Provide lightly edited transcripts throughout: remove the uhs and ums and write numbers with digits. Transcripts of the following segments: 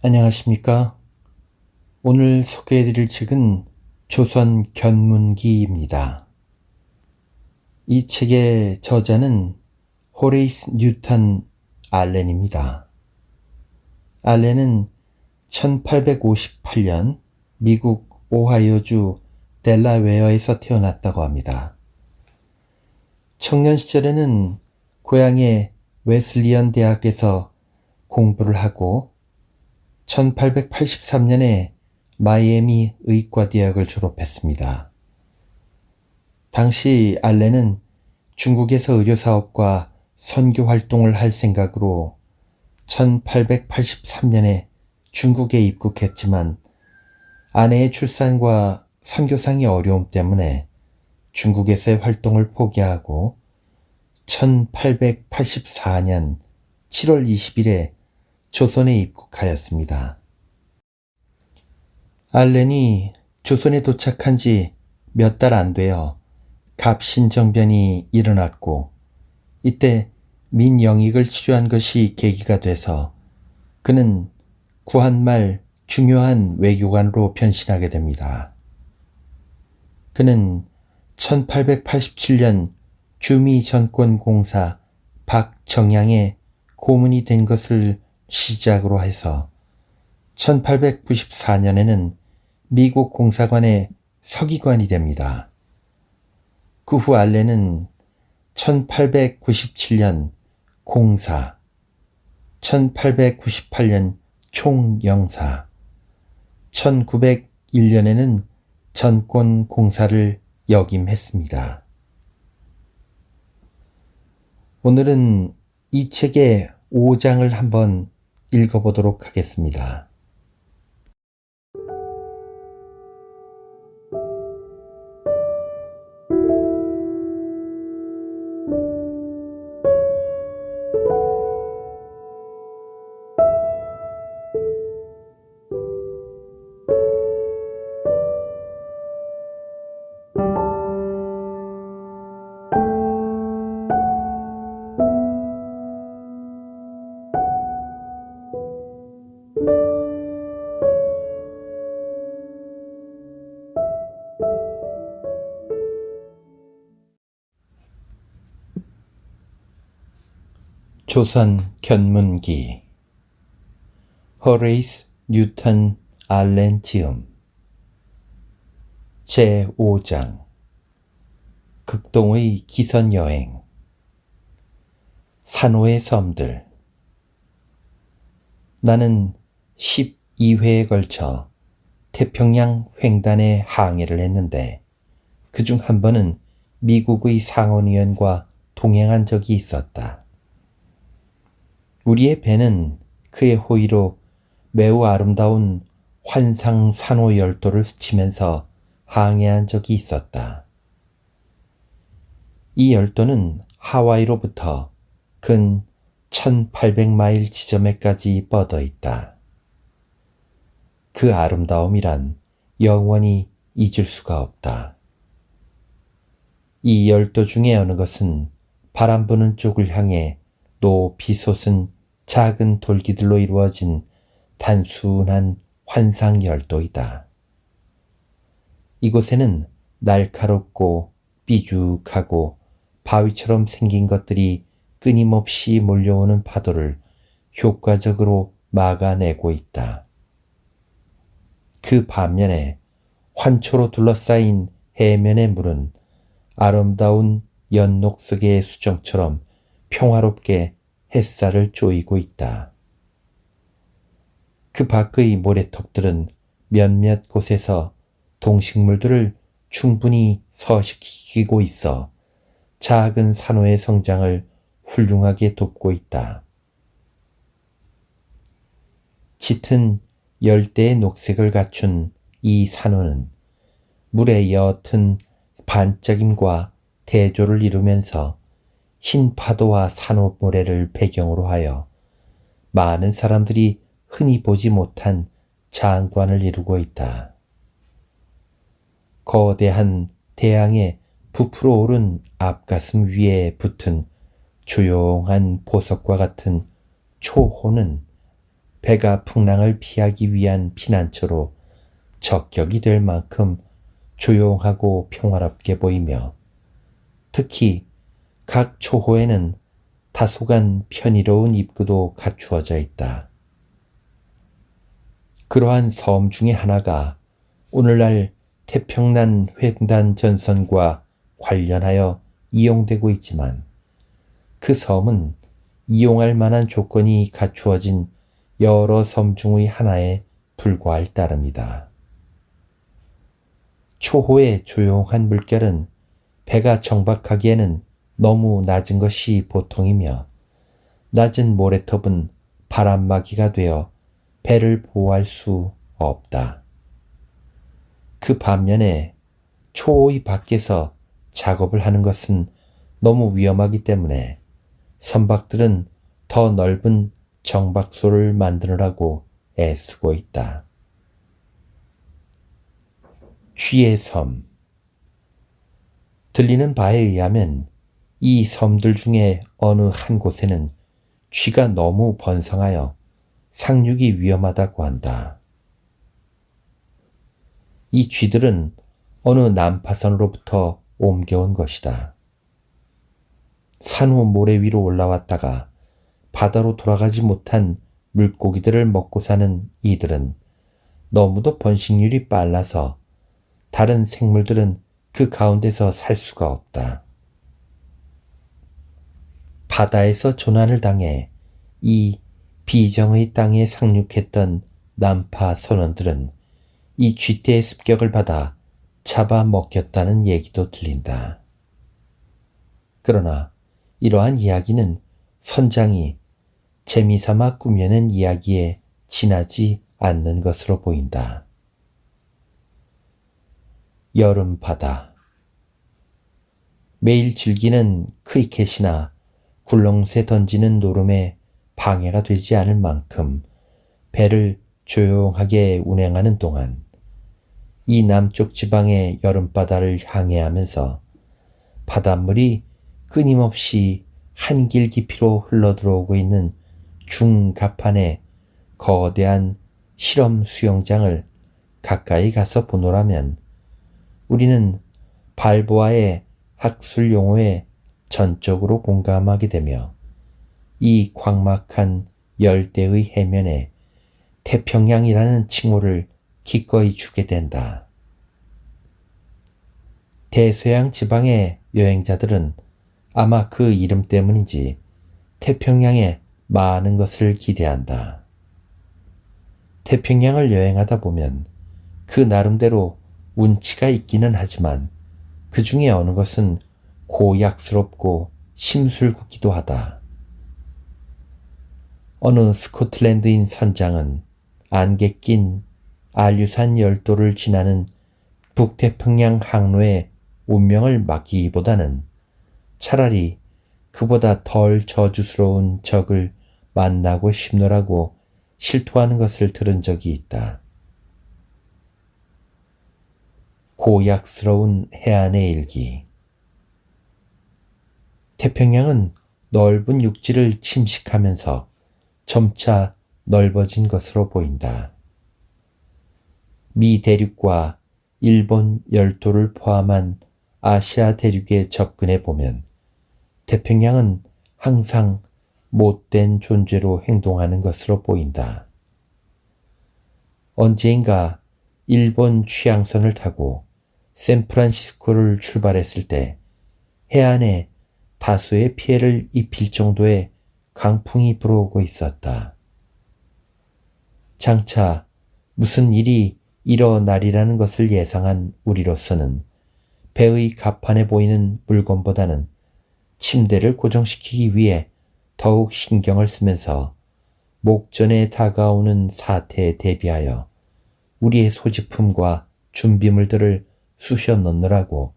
안녕하십니까? 오늘 소개해드릴 책은 조선 견문기입니다. 이 책의 저자는 호레이스 뉴턴 알렌입니다. 알렌은 1858년 미국 오하이오주 델라웨어에서 태어났다고 합니다. 청년 시절에는 고향의 웨슬리언 대학에서 공부를 하고 1883년에 마이애미 의과대학을 졸업했습니다. 당시 알렌은 중국에서 의료사업과 선교 활동을 할 생각으로 1883년에 중국에 입국했지만 아내의 출산과 선교상의 어려움 때문에 중국에서의 활동을 포기하고 1884년 7월 20일에 조선에 입국하였습니다. 알렌이 조선에 도착한 지 몇 달 안 되어 갑신정변이 일어났고 이때 민영익을 치료한 것이 계기가 돼서 그는 구한말 중요한 외교관으로 변신하게 됩니다. 그는 1887년 주미전권공사 박정양의 고문이 된 것을 시작으로 해서 1894년에는 미국 공사관의 서기관이 됩니다. 그 후 알렌은 1897년 공사, 1898년 총영사, 1901년에는 전권공사를 역임했습니다. 오늘은 이 책의 5장을 한번 읽어보도록 하겠습니다. 조선 견문기 호레이스 뉴턴 알렌 지음 제5장 극동의 기선여행 산호의 섬들 나는 12회에 걸쳐 태평양 횡단에 항해를 했는데 그중 한 번은 미국의 상원의원과 동행한 적이 있었다. 우리의 배는 그의 호의로 매우 아름다운 환상 산호 열도를 스치면서 항해한 적이 있었다. 이 열도는 하와이로부터 근 1800마일 지점에까지 뻗어 있다. 그 아름다움이란 영원히 잊을 수가 없다. 이 열도 중에 어느 것은 바람 부는 쪽을 향해 높이 솟은 작은 돌기들로 이루어진 단순한 환상 열도이다. 이곳에는 날카롭고 삐죽하고 바위처럼 생긴 것들이 끊임없이 몰려오는 파도를 효과적으로 막아내고 있다. 그 반면에 환초로 둘러싸인 해면의 물은 아름다운 연녹색의 수정처럼 평화롭게 햇살을 쪼이고 있다. 그 밖의 모래톱들은 몇몇 곳에서 동식물들을 충분히 서식시키고 있어 작은 산호의 성장을 훌륭하게 돕고 있다. 짙은 열대의 녹색을 갖춘 이 산호는 물의 옅은 반짝임과 대조를 이루면서 흰 파도와 산호 모래를 배경으로 하여 많은 사람들이 흔히 보지 못한 장관을 이루고 있다. 거대한 대양의 부풀어 오른 앞가슴 위에 붙은 조용한 보석과 같은 초호는 배가 풍랑을 피하기 위한 피난처로 적격이 될 만큼 조용하고 평화롭게 보이며 특히 각 초호에는 다소간 편의로운 입구도 갖추어져 있다. 그러한 섬 중에 하나가 오늘날 태평양 횡단 전선과 관련하여 이용되고 있지만 그 섬은 이용할 만한 조건이 갖추어진 여러 섬 중의 하나에 불과할 따름이다. 초호의 조용한 물결은 배가 정박하기에는 너무 낮은 것이 보통이며 낮은 모래톱은 바람막이가 되어 배를 보호할 수 없다. 그 반면에 초호의 밖에서 작업을 하는 것은 너무 위험하기 때문에 선박들은 더 넓은 정박소를 만드느라고 애쓰고 있다. 쥐의 섬. 들리는 바에 의하면 이 섬들 중에 어느 한 곳에는 쥐가 너무 번성하여 상륙이 위험하다고 한다. 이 쥐들은 어느 난파선으로부터 옮겨온 것이다. 산후 모래 위로 올라왔다가 바다로 돌아가지 못한 물고기들을 먹고 사는 이들은 너무도 번식률이 빨라서 다른 생물들은 그 가운데서 살 수가 없다. 바다에서 조난을 당해 이 비정의 땅에 상륙했던 난파 선원들은 이 쥐떼의 습격을 받아 잡아먹혔다는 얘기도 들린다. 그러나 이러한 이야기는 선장이 재미삼아 꾸며낸 이야기에 지나지 않는 것으로 보인다. 여름 바다. 매일 즐기는 크리켓이나 굴렁쇠 던지는 노름에 방해가 되지 않을 만큼 배를 조용하게 운행하는 동안 이 남쪽 지방의 여름바다를 항해하면서 바닷물이 끊임없이 한길 깊이로 흘러들어오고 있는 중갑판의 거대한 실험 수영장을 가까이 가서 보노라면 우리는 발보아의 학술 용어에 전적으로 공감하게 되며 이 광막한 열대의 해면에 태평양이라는 칭호를 기꺼이 주게 된다. 대서양 지방의 여행자들은 아마 그 이름 때문인지 태평양에 많은 것을 기대한다. 태평양을 여행하다 보면 그 나름대로 운치가 있기는 하지만 그 중에 어느 것은 고약스럽고 심술궂기도 하다. 어느 스코틀랜드인 선장은 안개 낀 알류산 열도를 지나는 북태평양 항로에 운명을 맡기기보다는 차라리 그보다 덜 저주스러운 적을 만나고 싶노라고 실토하는 것을 들은 적이 있다. 고약스러운 해안의 일기. 태평양은 넓은 육지를 침식하면서 점차 넓어진 것으로 보인다. 미 대륙과 일본 열도를 포함한 아시아 대륙에 접근해 보면 태평양은 항상 못된 존재로 행동하는 것으로 보인다. 언제인가 일본 취향선을 타고 샌프란시스코를 출발했을 때 해안에 다수의 피해를 입힐 정도의 강풍이 불어오고 있었다. 장차 무슨 일이 일어나리라는 것을 예상한 우리로서는 배의 갑판에 보이는 물건보다는 침대를 고정시키기 위해 더욱 신경을 쓰면서 목전에 다가오는 사태에 대비하여 우리의 소지품과 준비물들을 쑤셔 넣느라고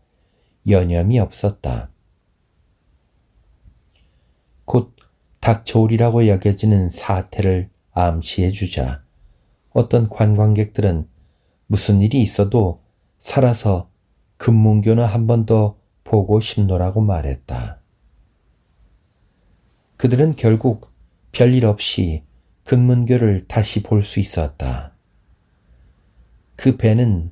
여념이 없었다. 곧 닥쳐오리라고 여겨지는 사태를 암시해 주자 어떤 관광객들은 무슨 일이 있어도 살아서 금문교는 한 번 더 보고 싶노라고 말했다. 그들은 결국 별일 없이 금문교를 다시 볼 수 있었다. 그 배는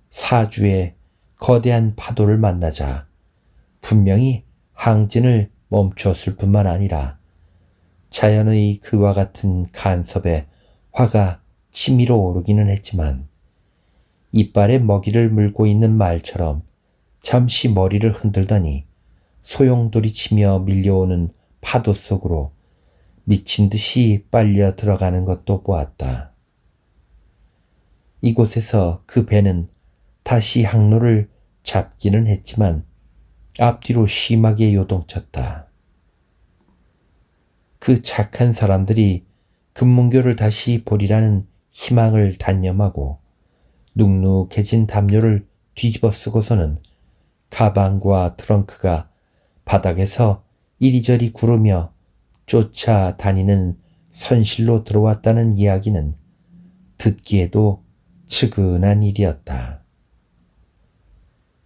사주에 거대한 파도를 만나자 분명히 항진을 멈추었을 뿐만 아니라 자연의 그와 같은 간섭에 화가 치밀어 오르기는 했지만 이빨에 먹이를 물고 있는 말처럼 잠시 머리를 흔들더니 소용돌이치며 밀려오는 파도 속으로 미친 듯이 빨려 들어가는 것도 보았다. 이곳에서 그 배는 다시 항로를 잡기는 했지만 앞뒤로 심하게 요동쳤다. 그 착한 사람들이 금문교를 다시 보리라는 희망을 단념하고 눅눅해진 담요를 뒤집어 쓰고서는 가방과 트렁크가 바닥에서 이리저리 구르며 쫓아다니는 선실로 들어왔다는 이야기는 듣기에도 측은한 일이었다.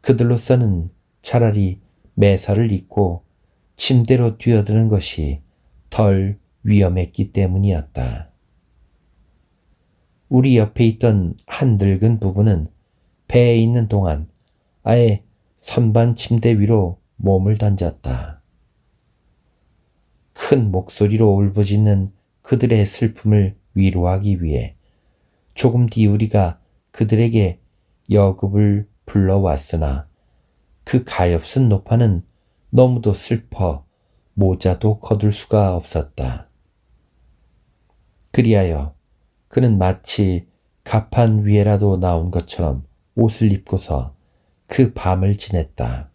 그들로서는 차라리 매사를 잊고 침대로 뛰어드는 것이 덜 위험했기 때문이었다. 우리 옆에 있던 한 늙은 부부는 배에 있는 동안 아예 선반 침대 위로 몸을 던졌다. 큰 목소리로 울부짖는 그들의 슬픔을 위로하기 위해 조금 뒤 우리가 그들에게 여급을 불러왔으나 그 가엾은 노파는 너무도 슬퍼 모자도 거둘 수가 없었다. 그리하여 그는 마치 가판 위에라도 나온 것처럼 옷을 입고서 그 밤을 지냈다.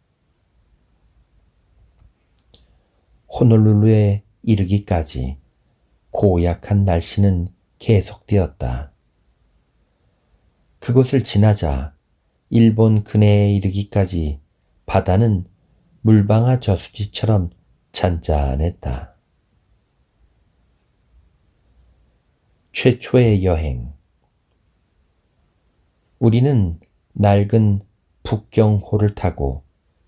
호놀룰루에 이르기까지 고약한 날씨는 계속되었다. 그곳을 지나자 일본 근해에 이르기까지 바다는 물방아 저수지처럼 잔잔했다. 최초의 여행. 우리는 낡은 북경호를 타고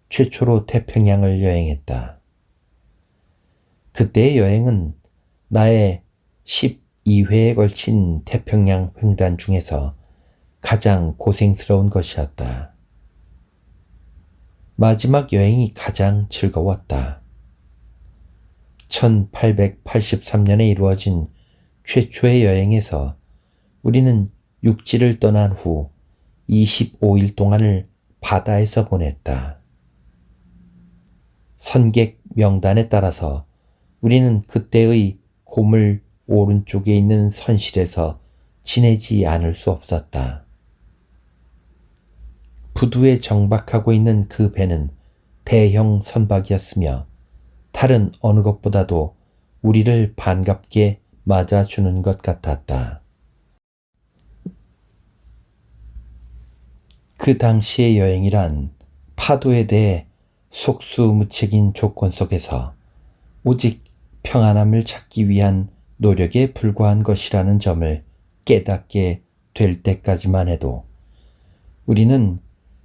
최초로 태평양을 여행했다. 그때의 여행은 나의 12회에 걸친 태평양 횡단 중에서 가장 고생스러운 것이었다. 마지막 여행이 가장 즐거웠다. 1883년에 이루어진 최초의 여행에서 우리는 육지를 떠난 후 25일 동안을 바다에서 보냈다. 선객 명단에 따라서 우리는 그때의 고물 오른쪽에 있는 선실에서 지내지 않을 수 없었다. 부두에 정박하고 있는 그 배는 대형 선박이었으며 다른 어느 것보다도 우리를 반갑게 맞아주는 것 같았다. 그 당시의 여행이란 파도에 대해 속수무책인 조건 속에서 오직 평안함을 찾기 위한 노력에 불과한 것이라는 점을 깨닫게 될 때까지만 해도 우리는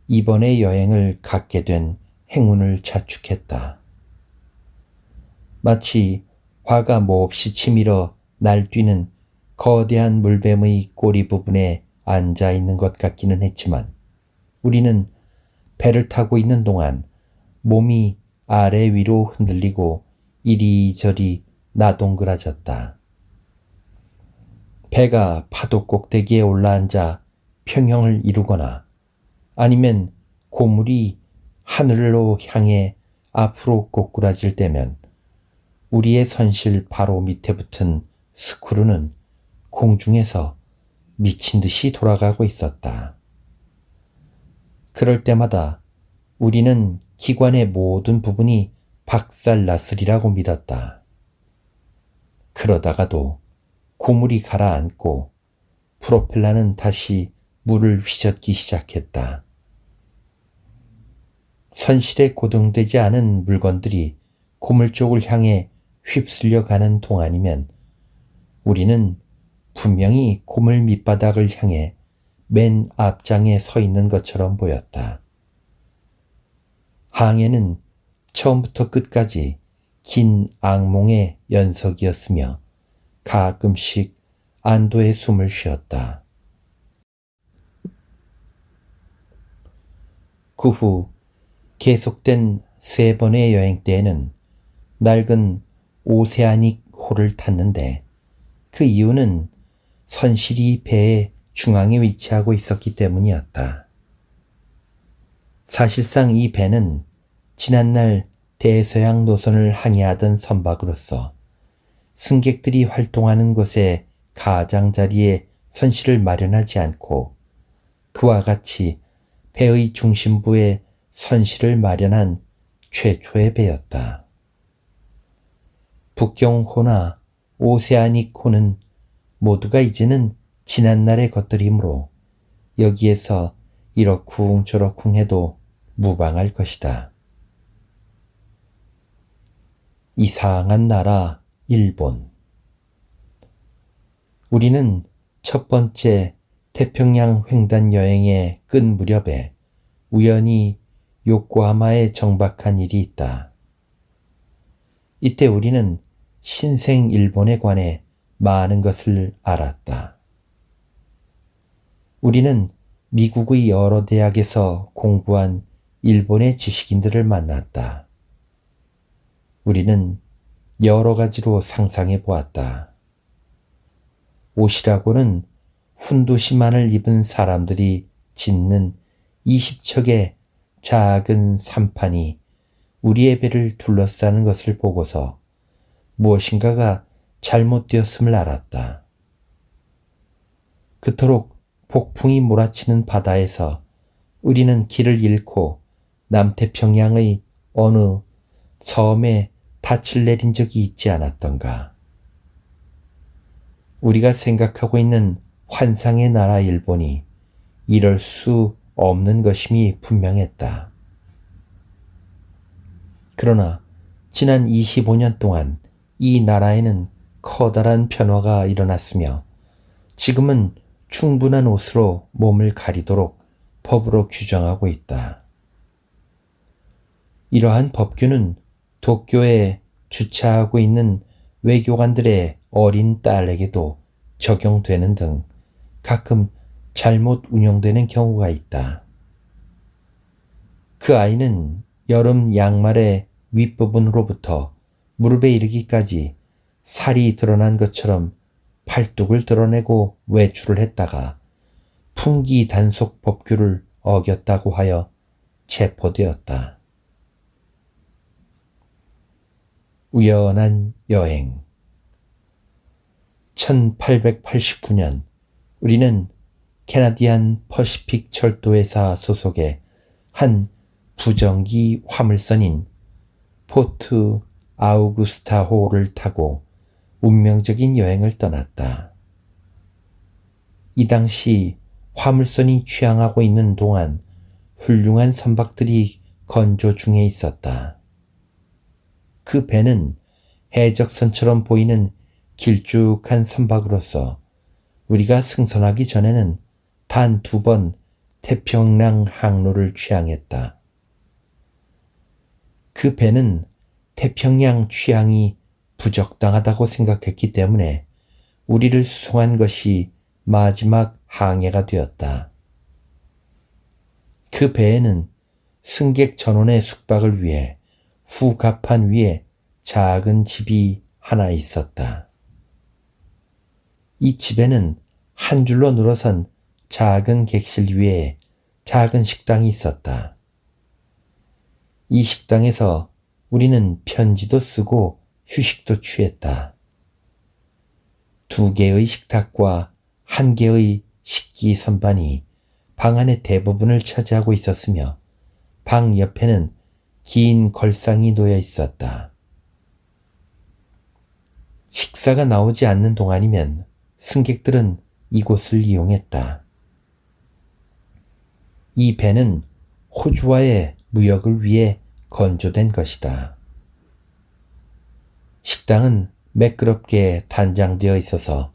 이번의 여행을 갖게 된 행운을 자축했다. 마치 화가 몹시 치밀어 날뛰는 거대한 물뱀의 꼬리 부분에 앉아 있는 것 같기는 했지만 우리는 배를 타고 있는 동안 몸이 아래 위로 흔들리고 이리저리 나동그라졌다. 배가 파도 꼭대기에 올라앉아 평형을 이루거나 아니면 고물이 하늘로 향해 앞으로 꼬꾸라질 때면 우리의 선실 바로 밑에 붙은 스크루는 공중에서 미친 듯이 돌아가고 있었다. 그럴 때마다 우리는 기관의 모든 부분이 박살났으리라고 믿었다. 그러다가도 고물이 가라앉고 프로펠러는 다시 물을 휘젓기 시작했다. 선실에 고정되지 않은 물건들이 고물 쪽을 향해 휩쓸려 가는 동안이면 우리는 분명히 고물 밑바닥을 향해 맨 앞장에 서 있는 것처럼 보였다. 항해는 처음부터 끝까지 긴 악몽의 연속이었으며 가끔씩 안도의 숨을 쉬었다. 그 후 계속된 3번의 여행 때에는 낡은 오세아닉 호를 탔는데 그 이유는 선실이 배의 중앙에 위치하고 있었기 때문이었다. 사실상 이 배는 지난날 대서양 노선을 항해하던 선박으로서 승객들이 활동하는 곳에 가장자리에 선실을 마련하지 않고 그와 같이 배의 중심부에 선실을 마련한 최초의 배였다. 북경호나 오세아닉호는 모두가 이제는 지난날의 것들이므로 여기에서 이러쿵저러쿵 해도 무방할 것이다. 이상한 나라 일본. 우리는 첫 번째 태평양 횡단 여행의 끝 무렵에 우연히 요코하마에 정박한 일이 있다. 이때 우리는 신생 일본에 관해 많은 것을 알았다. 우리는 미국의 여러 대학에서 공부한 일본의 지식인들을 만났다. 우리는 여러 가지로 상상해 보았다. 옷이라고는 훈도시만을 입은 사람들이 짓는 20척의 작은 삼판이 우리의 배를 둘러싸는 것을 보고서 무엇인가가 잘못되었음을 알았다. 그토록 폭풍이 몰아치는 바다에서 우리는 길을 잃고 남태평양의 어느 섬에 닻을 내린 적이 있지 않았던가. 우리가 생각하고 있는 환상의 나라 일본이 이럴 수 없는 것임이 분명했다. 그러나 지난 25년 동안 이 나라에는 커다란 변화가 일어났으며 지금은 충분한 옷으로 몸을 가리도록 법으로 규정하고 있다. 이러한 법규는 도쿄에 주차하고 있는 외교관들의 어린 딸에게도 적용되는 등 가끔 잘못 운용되는 경우가 있다. 그 아이는 여름 양말의 윗부분으로부터 무릎에 이르기까지 살이 드러난 것처럼 팔뚝을 드러내고 외출을 했다가 풍기 단속 법규를 어겼다고 하여 체포되었다. 우연한 여행. 1889년 우리는 캐나디안 퍼시픽 철도회사 소속의 한 부정기 화물선인 포트 아우구스타호를 타고 운명적인 여행을 떠났다. 이 당시 화물선이 취항하고 있는 동안 훌륭한 선박들이 건조 중에 있었다. 그 배는 해적선처럼 보이는 길쭉한 선박으로서 우리가 승선하기 전에는 단 2번 태평양 항로를 취항했다. 그 배는 태평양 취항이 부적당하다고 생각했기 때문에 우리를 수송한 것이 마지막 항해가 되었다. 그 배에는 승객 전원의 숙박을 위해 후갑판 위에 작은 집이 하나 있었다. 이 집에는 한 줄로 늘어선 작은 객실 위에 작은 식당이 있었다. 이 식당에서 우리는 편지도 쓰고 휴식도 취했다. 2개의 식탁과 1개의 식기 선반이 방 안의 대부분을 차지하고 있었으며 방 옆에는 긴 걸상이 놓여 있었다. 식사가 나오지 않는 동안이면 승객들은 이곳을 이용했다. 이 배는 호주와의 무역을 위해 건조된 것이다. 식당은 매끄럽게 단장되어 있어서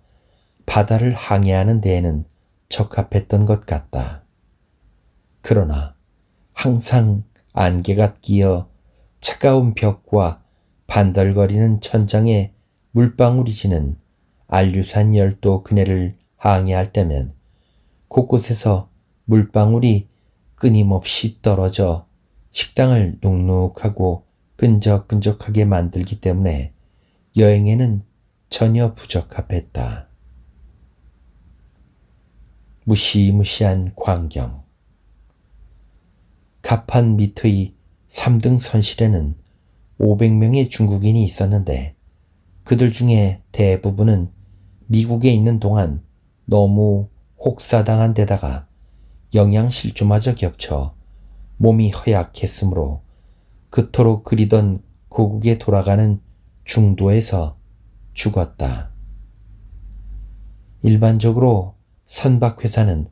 바다를 항해하는 데에는 적합했던 것 같다. 그러나 항상 안개가 끼어 차가운 벽과 반들거리는 천장에 물방울이 지는 안류산 열도 그네를 항해할 때면 곳곳에서 물방울이 끊임없이 떨어져 식당을 눅눅하고 끈적끈적하게 만들기 때문에 여행에는 전혀 부적합했다. 무시무시한 광경. 가판 밑의 3등 선실에는 500명의 중국인이 있었는데 그들 중에 대부분은 미국에 있는 동안 너무 혹사당한 데다가 영양실조마저 겹쳐 몸이 허약했으므로 그토록 그리던 고국에 돌아가는 중도에서 죽었다. 일반적으로 선박회사는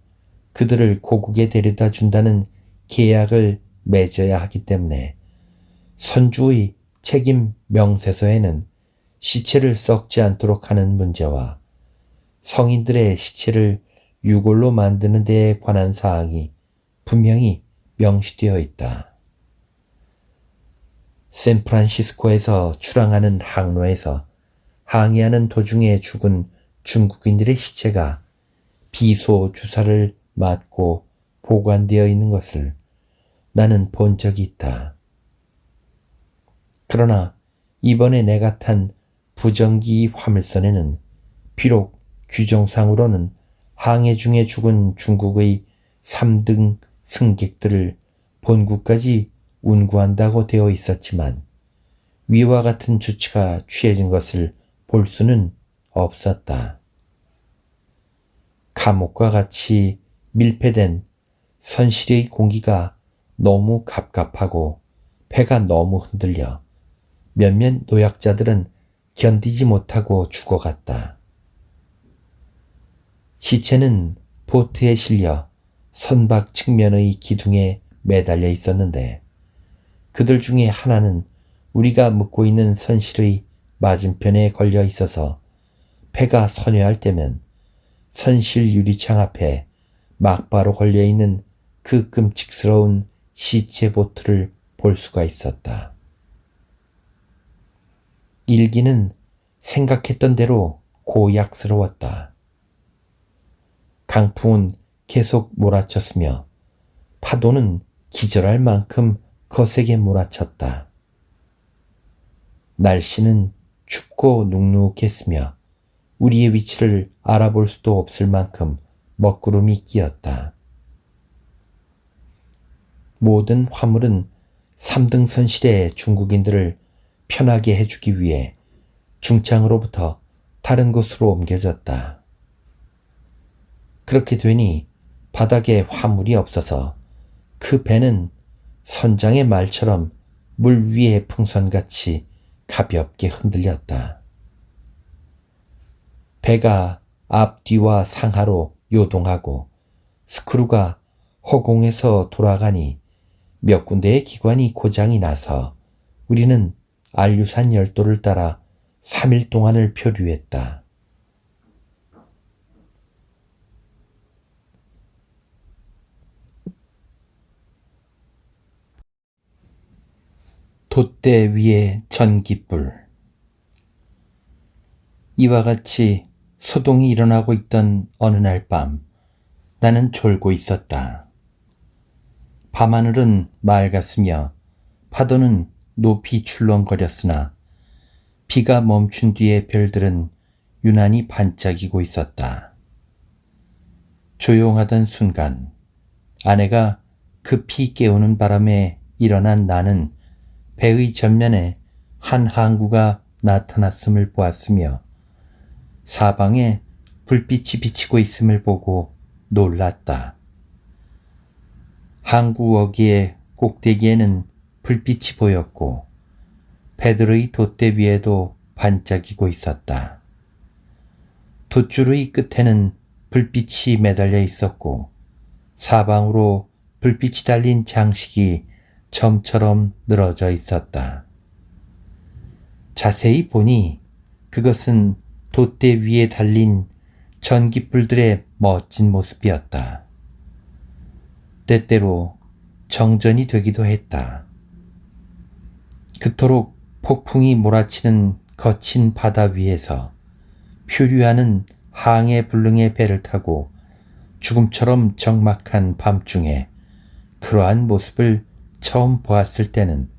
그들을 고국에 데려다 준다는 계약을 맺어야 하기 때문에 선주의 책임 명세서에는 시체를 썩지 않도록 하는 문제와 성인들의 시체를 유골로 만드는 데에 관한 사항이 분명히 명시되어 있다. 샌프란시스코에서 출항하는 항로에서 항해하는 도중에 죽은 중국인들의 시체가 비소 주사를 맞고 보관되어 있는 것을 나는 본 적이 있다. 그러나 이번에 내가 탄 부정기 화물선에는 비록 규정상으로는 항해 중에 죽은 중국의 3등 승객들을 본국까지 운구한다고 되어 있었지만 위와 같은 조치가 취해진 것을 볼 수는 없었다. 감옥과 같이 밀폐된 선실의 공기가 너무 갑갑하고 배가 너무 흔들려 몇몇 노약자들은 견디지 못하고 죽어갔다. 시체는 보트에 실려 선박 측면의 기둥에 매달려 있었는데 그들 중에 하나는 우리가 묵고 있는 선실의 맞은편에 걸려 있어서 배가 선회할 때면 선실 유리창 앞에 막바로 걸려 있는 그 끔찍스러운 시체 보트를 볼 수가 있었다. 일기는 생각했던 대로 고약스러웠다. 강풍은 계속 몰아쳤으며 파도는 기절할 만큼 거세게 몰아쳤다. 날씨는 춥고 눅눅했으며 우리의 위치를 알아볼 수도 없을 만큼 먹구름이 끼었다. 모든 화물은 3등 선실의 중국인들을 편하게 해주기 위해 중창으로부터 다른 곳으로 옮겨졌다. 그렇게 되니 바닥에 화물이 없어서 그 배는 선장의 말처럼 물 위의 풍선같이 가볍게 흔들렸다. 배가 앞뒤와 상하로 요동하고 스크루가 허공에서 돌아가니 몇 군데의 기관이 고장이 나서 우리는 안류산 열도를 따라 3일 동안을 표류했다. 돛대 위에 전깃불. 이와 같이 소동이 일어나고 있던 어느 날 밤 나는 졸고 있었다. 밤하늘은 맑았으며 파도는 높이 출렁거렸으나 비가 멈춘 뒤의 별들은 유난히 반짝이고 있었다. 조용하던 순간 아내가 급히 깨우는 바람에 일어난 나는 배의 전면에 한 항구가 나타났음을 보았으며 사방에 불빛이 비치고 있음을 보고 놀랐다. 항구 어귀의 꼭대기에는 불빛이 보였고 배들의 돛대 위에도 반짝이고 있었다. 돛줄의 끝에는 불빛이 매달려 있었고 사방으로 불빛이 달린 장식이 점처럼 늘어져 있었다. 자세히 보니 그것은 돛대 위에 달린 전깃불들의 멋진 모습이었다. 때때로 정전이 되기도 했다. 그토록 폭풍이 몰아치는 거친 바다 위에서 표류하는 항해 불능의 배를 타고 죽음처럼 적막한 밤중에 그러한 모습을 처음 보았을 때는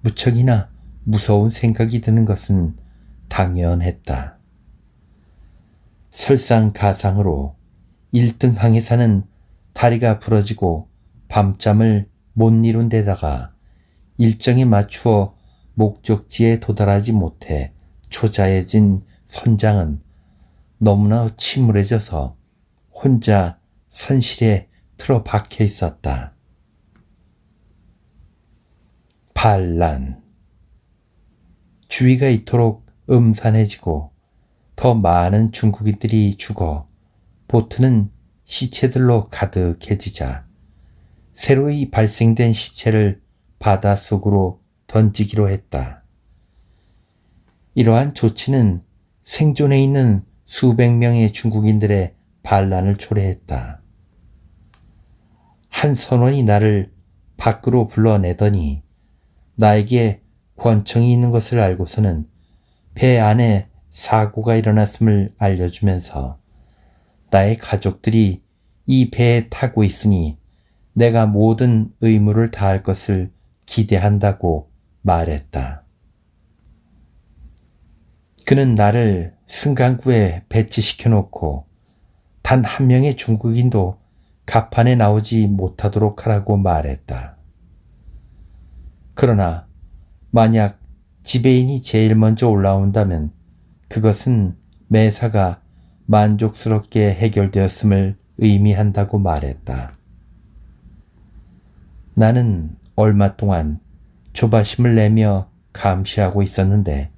무척이나 무서운 생각이 드는 것은 당연했다. 설상가상으로 1등 항해사는 다리가 부러지고 밤잠을 못 이룬 데다가 일정에 맞추어 목적지에 도달하지 못해 초자해진 선장은 너무나 침울해져서 혼자 선실에 틀어박혀 있었다. 반란. 주위가 이토록 음산해지고 더 많은 중국인들이 죽어 보트는 시체들로 가득해지자 새로이 발생된 시체를 바닷속으로 던지기로 했다. 이러한 조치는 생존해 있는 수백 명의 중국인들의 반란을 초래했다. 한 선원이 나를 밖으로 불러내더니 나에게 권총이 있는 것을 알고서는 배 안에 사고가 일어났음을 알려주면서 나의 가족들이 이 배에 타고 있으니 내가 모든 의무를 다할 것을 기대한다고 말했다. 그는 나를 승강구에 배치시켜 놓고 단 한 명의 중국인도 갑판에 나오지 못하도록 하라고 말했다. 그러나 만약 지배인이 제일 먼저 올라온다면 그것은 매사가 만족스럽게 해결되었음을 의미한다고 말했다. 나는 얼마 동안 조바심을 내며 감시하고 있었는데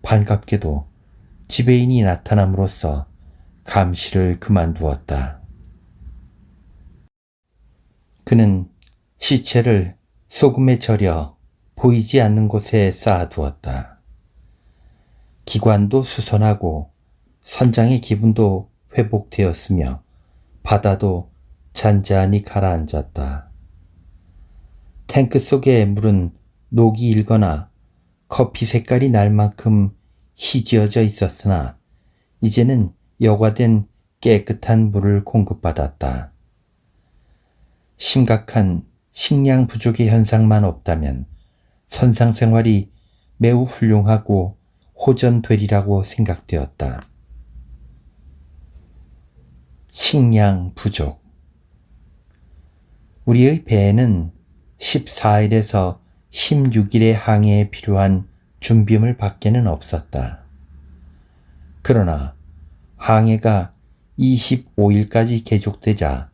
반갑게도 지배인이 나타남으로써 감시를 그만두었다. 그는 시체를 소금에 절여 보이지 않는 곳에 쌓아두었다. 기관도 수선하고 선장의 기분도 회복되었으며 바다도 잔잔히 가라앉았다. 탱크 속의 물은 녹이 일거나 커피 색깔이 날 만큼 희지어져 있었으나 이제는 여과된 깨끗한 물을 공급받았다. 심각한 식량 부족의 현상만 없다면 선상 생활이 매우 훌륭하고 호전되리라고 생각되었다. 식량 부족. 우리의 배에는 14일에서 16일의 항해에 필요한 준비물 밖에는 없었다. 그러나 항해가 25일까지 계속되자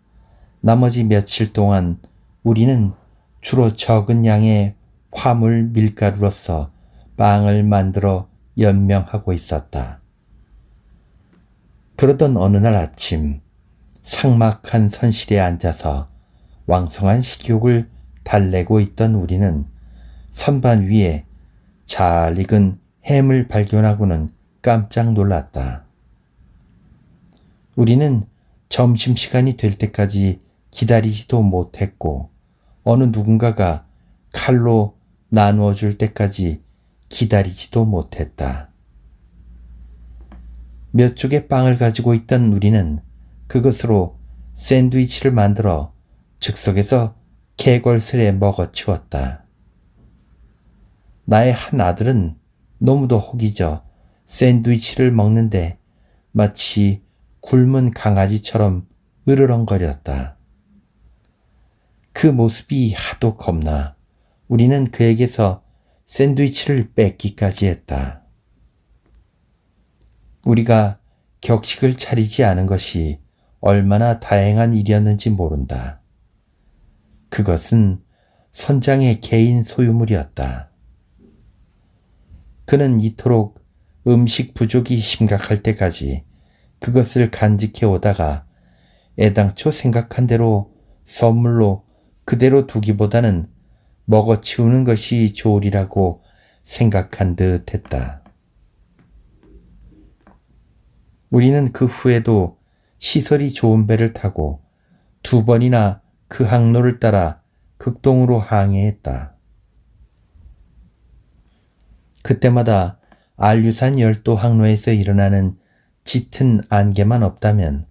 나머지 며칠 동안 우리는 주로 적은 양의 화물 밀가루로서 빵을 만들어 연명하고 있었다. 그러던 어느 날 아침 삭막한 선실에 앉아서 왕성한 식욕을 달래고 있던 우리는 선반 위에 잘 익은 햄을 발견하고는 깜짝 놀랐다. 우리는 점심시간이 될 때까지 기다리지도 못했고 어느 누군가가 칼로 나누어 줄 때까지 기다리지도 못했다. 몇 쪽의 빵을 가지고 있던 우리는 그것으로 샌드위치를 만들어 즉석에서 개걸스레 먹어치웠다. 나의 한 아들은 너무도 혹이져 샌드위치를 먹는데 마치 굶은 강아지처럼 으르렁거렸다. 그 모습이 하도 겁나 우리는 그에게서 샌드위치를 뺏기까지 했다. 우리가 격식을 차리지 않은 것이 얼마나 다행한 일이었는지 모른다. 그것은 선장의 개인 소유물이었다. 그는 이토록 음식 부족이 심각할 때까지 그것을 간직해 오다가 애당초 생각한 대로 선물로 그대로 두기보다는 먹어치우는 것이 좋으리라고 생각한 듯 했다. 우리는 그 후에도 시설이 좋은 배를 타고 2번이나 그 항로를 따라 극동으로 항해했다. 그때마다 알류산 열도 항로에서 일어나는 짙은 안개만 없다면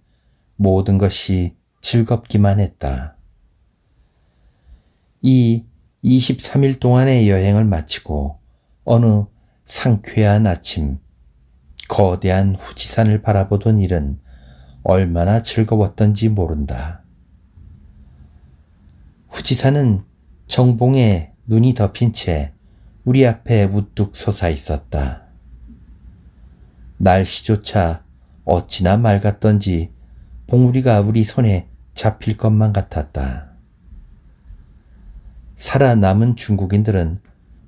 모든 것이 즐겁기만 했다. 이 23일 동안의 여행을 마치고 어느 상쾌한 아침, 거대한 후지산을 바라보던 일은 얼마나 즐거웠던지 모른다. 후지산은 정봉에 눈이 덮인 채 우리 앞에 우뚝 솟아 있었다. 날씨조차 어찌나 맑았던지 봉우리가 우리 손에 잡힐 것만 같았다. 살아남은 중국인들은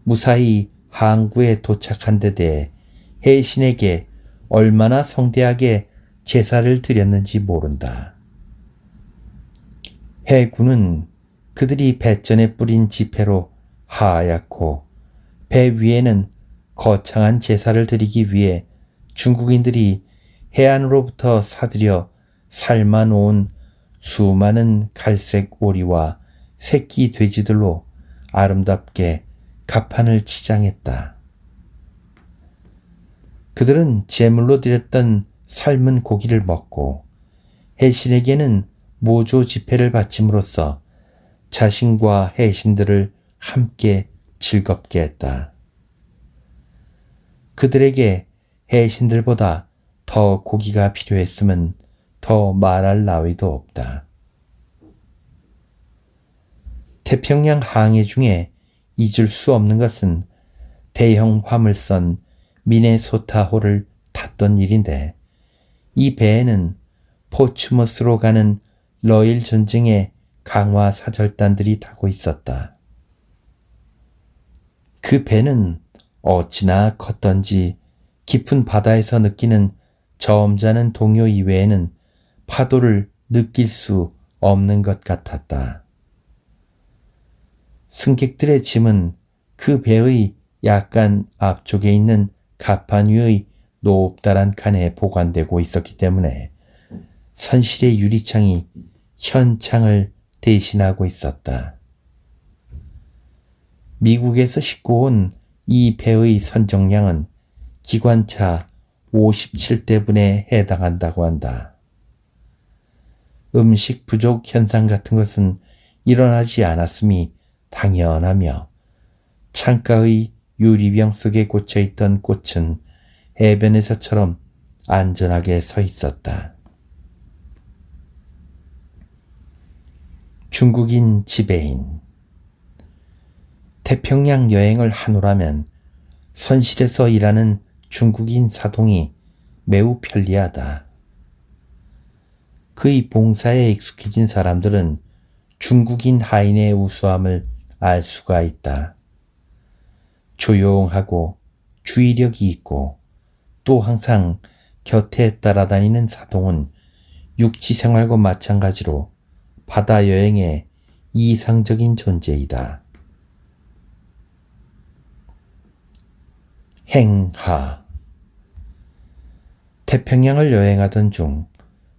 무사히 항구에 도착한 데 대해 해신에게 얼마나 성대하게 제사를 드렸는지 모른다. 해군은 그들이 배전에 뿌린 지폐로 하얗고 배 위에는 거창한 제사를 드리기 위해 중국인들이 해안으로부터 사들여 삶아놓은 수많은 갈색 오리와 새끼 돼지들로 아름답게 갑판을 치장했다. 그들은 제물로 드렸던 삶은 고기를 먹고 해신에게는 모조 지폐를 바침으로써 자신과 해신들을 함께 즐겁게 했다. 그들에게 해신들보다 더 고기가 필요했음은 더 말할 나위도 없다. 태평양 항해 중에 잊을 수 없는 것은 대형 화물선 미네소타호를 탔던 일인데 이 배에는 포츠머스로 가는 러일 전쟁의 강화 사절단들이 타고 있었다. 그 배는 어찌나 컸던지 깊은 바다에서 느끼는 점잖은 동요 이외에는 파도를 느낄 수 없는 것 같았다. 승객들의 짐은 그 배의 약간 앞쪽에 있는 갑판 위의 높다란 칸에 보관되고 있었기 때문에 선실의 유리창이 현창을 대신하고 있었다. 미국에서 싣고 온 이 배의 선정량은 기관차 57대분에 해당한다고 한다. 음식 부족 현상 같은 것은 일어나지 않았음이 당연하며 창가의 유리병 속에 꽂혀있던 꽃은 해변에서처럼 안전하게 서 있었다. 중국인 지배인. 태평양 여행을 하노라면 선실에서 일하는 중국인 사동이 매우 편리하다. 그의 봉사에 익숙해진 사람들은 중국인 하인의 우수함을 알 수가 있다. 조용하고 주의력이 있고 또 항상 곁에 따라다니는 사동은 육지 생활과 마찬가지로 바다 여행의 이상적인 존재이다. 행하. 태평양을 여행하던 중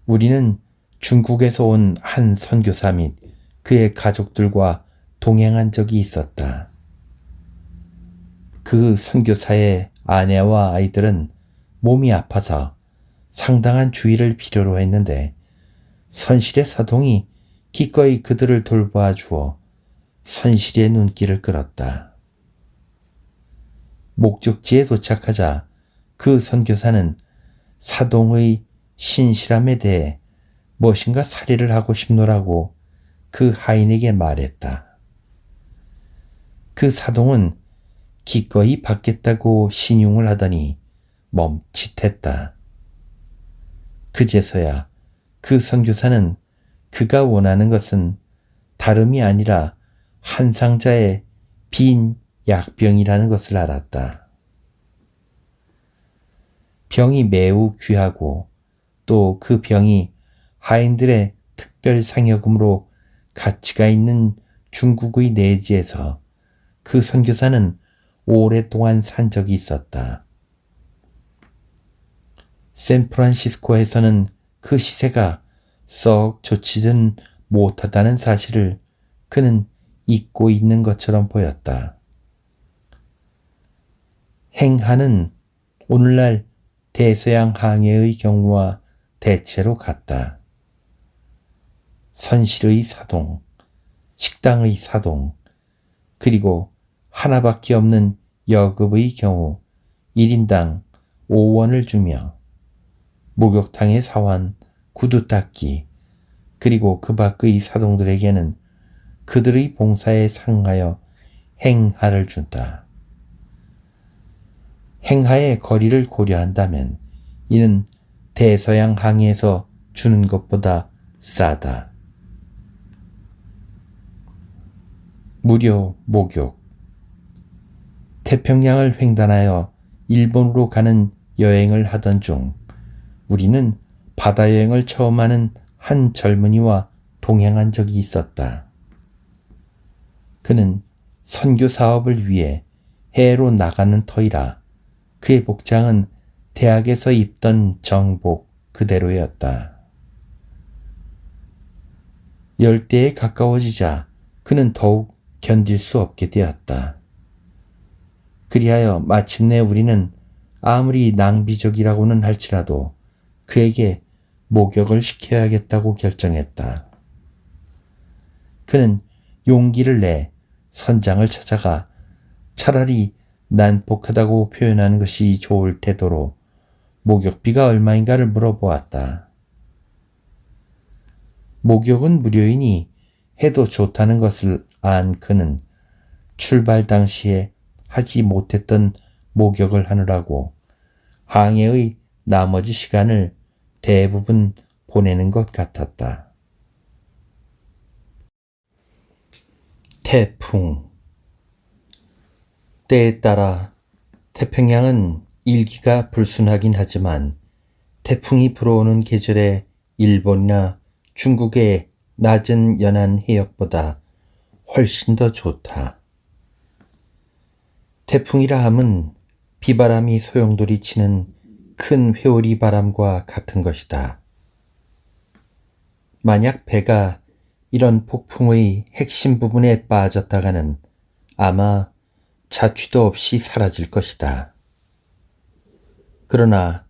우리는 중국에서 온 한 선교사 및 그의 가족들과 동행한 적이 있었다. 그 선교사의 아내와 아이들은 몸이 아파서 상당한 주의를 필요로 했는데 선실의 사동이 기꺼이 그들을 돌봐 주어 선실의 눈길을 끌었다. 목적지에 도착하자 그 선교사는 사동의 신실함에 대해 무엇인가 살해를 하고 싶노라고 그 하인에게 말했다. 그 사동은 기꺼이 받겠다고 신용을 하더니 멈칫했다. 그제서야 그 선교사는 그가 원하는 것은 다름이 아니라 한 상자의 빈 약병이라는 것을 알았다. 병이 매우 귀하고 또 그 병이 하인들의 특별 상여금으로 가치가 있는 중국의 내지에서 그 선교사는 오랫동안 산 적이 있었다. 샌프란시스코에서는 그 시세가 썩 좋지는 못하다는 사실을 그는 잊고 있는 것처럼 보였다. 행하는 오늘날 대서양 항해의 경우와 대체로 같다. 선실의 사동, 식당의 사동, 그리고 하나밖에 없는 여급의 경우 1인당 5원을 주며 목욕탕의 사환, 구두 닦기, 그리고 그 밖의 사동들에게는 그들의 봉사에 상하여 행하를 준다. 행하의 거리를 고려한다면 이는 대서양 항해에서 주는 것보다 싸다. 무료 목욕. 태평양을 횡단하여 일본으로 가는 여행을 하던 중 우리는 바다 여행을 처음 하는 한 젊은이와 동행한 적이 있었다. 그는 선교 사업을 위해 해외로 나가는 터이라 그의 복장은 대학에서 입던 정복 그대로였다. 열대에 가까워지자 그는 더욱 견딜 수 없게 되었다. 그리하여 마침내 우리는 아무리 낭비적이라고는 할지라도 그에게 목욕을 시켜야겠다고 결정했다. 그는 용기를 내 선장을 찾아가 차라리 난폭하다고 표현하는 것이 좋을 태도로 목욕비가 얼마인가를 물어보았다. 목욕은 무료이니 해도 좋다는 것을 안 그는 출발 당시에 하지 못했던 목욕을 하느라고 항해의 나머지 시간을 대부분 보내는 것 같았다. 태풍. 때에 따라 태평양은 일기가 불순하긴 하지만 태풍이 불어오는 계절에 일본이나 중국의 낮은 연안 해역보다 훨씬 더 좋다. 태풍이라 함은 비바람이 소용돌이 치는 큰 회오리 바람과 같은 것이다. 만약 배가 이런 폭풍의 핵심 부분에 빠졌다가는 아마 자취도 없이 사라질 것이다. 그러나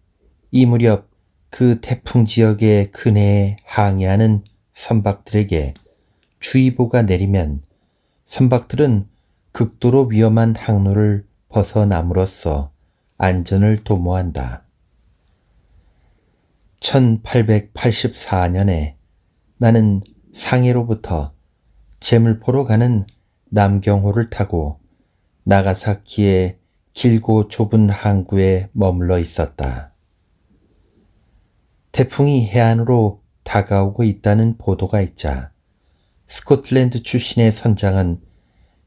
이 무렵 그 태풍 지역의 근해에 항해하는 선박들에게 주의보가 내리면 선박들은 극도로 위험한 항로를 벗어남으로써 안전을 도모한다. 1884년에 나는 상해로부터 제물포로 가는 남경호를 타고 나가사키의 길고 좁은 항구에 머물러 있었다. 태풍이 해안으로 다가오고 있다는 보도가 있자 스코틀랜드 출신의 선장은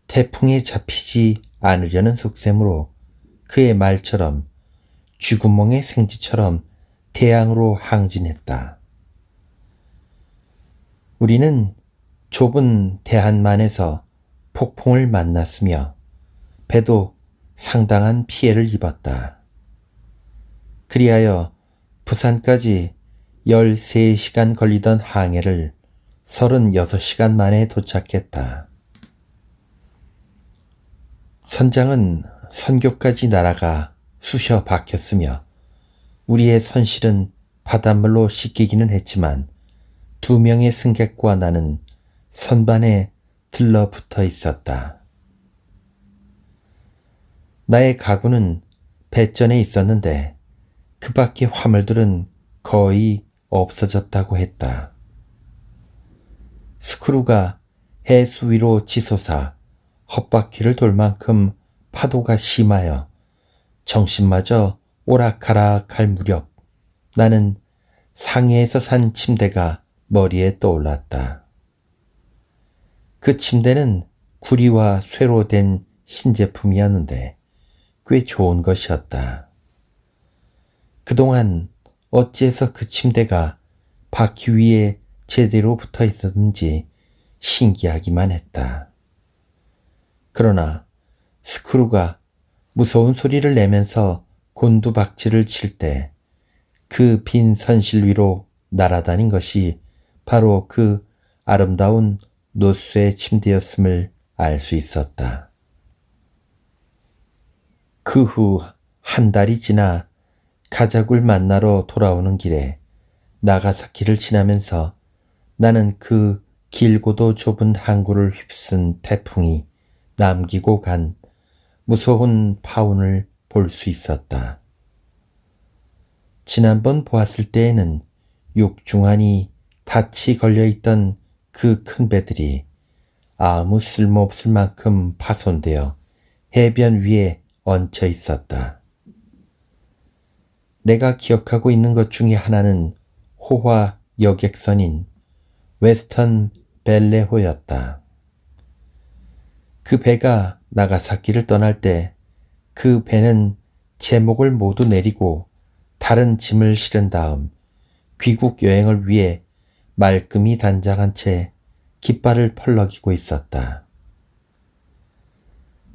태풍에 잡히지 않으려는 속셈으로 그의 말처럼 쥐구멍의 생쥐처럼 대양으로 항진했다. 우리는 좁은 대한만에서 폭풍을 만났으며 배도 상당한 피해를 입었다. 그리하여 부산까지 13시간 걸리던 항해를 36시간 만에 도착했다. 선장은 선교까지 날아가 쑤셔 박혔으며 우리의 선실은 바닷물로 씻기기는 했지만 2명의 승객과 나는 선반에 들러붙어 있었다. 나의 가구는 배전에 있었는데 그 밖의 화물들은 거의 없어졌다고 했다. 스크루가 해수 위로 치솟아 헛바퀴를 돌 만큼 파도가 심하여 정신마저 오락가락할 무렵 나는 상해에서 산 침대가 머리에 떠올랐다. 그 침대는 구리와 쇠로 된 신제품이었는데 꽤 좋은 것이었다. 그동안 어찌해서 그 침대가 바퀴 위에 제대로 붙어 있었는지 신기하기만 했다. 그러나 스크루가 무서운 소리를 내면서 곤두박질을 칠 때 그 빈 선실 위로 날아다닌 것이 바로 그 아름다운 노쇠 침대였음을 알 수 있었다. 그 후 한 달이 지나 가족을 만나러 돌아오는 길에 나가사키를 지나면서 나는 그 길고도 좁은 항구를 휩쓴 태풍이 남기고 간 무서운 파운을 볼 수 있었다. 지난번 보았을 때에는 육중한이 닻이 걸려있던 그 큰 배들이 아무 쓸모없을 만큼 파손되어 해변 위에 얹혀 있었다. 내가 기억하고 있는 것 중에 하나는 호화 여객선인 웨스턴 벨레호였다. 그 배가 나가사키를 떠날 때 그 배는 제목을 모두 내리고 다른 짐을 실은 다음 귀국 여행을 위해 말끔히 단장한 채 깃발을 펄럭이고 있었다.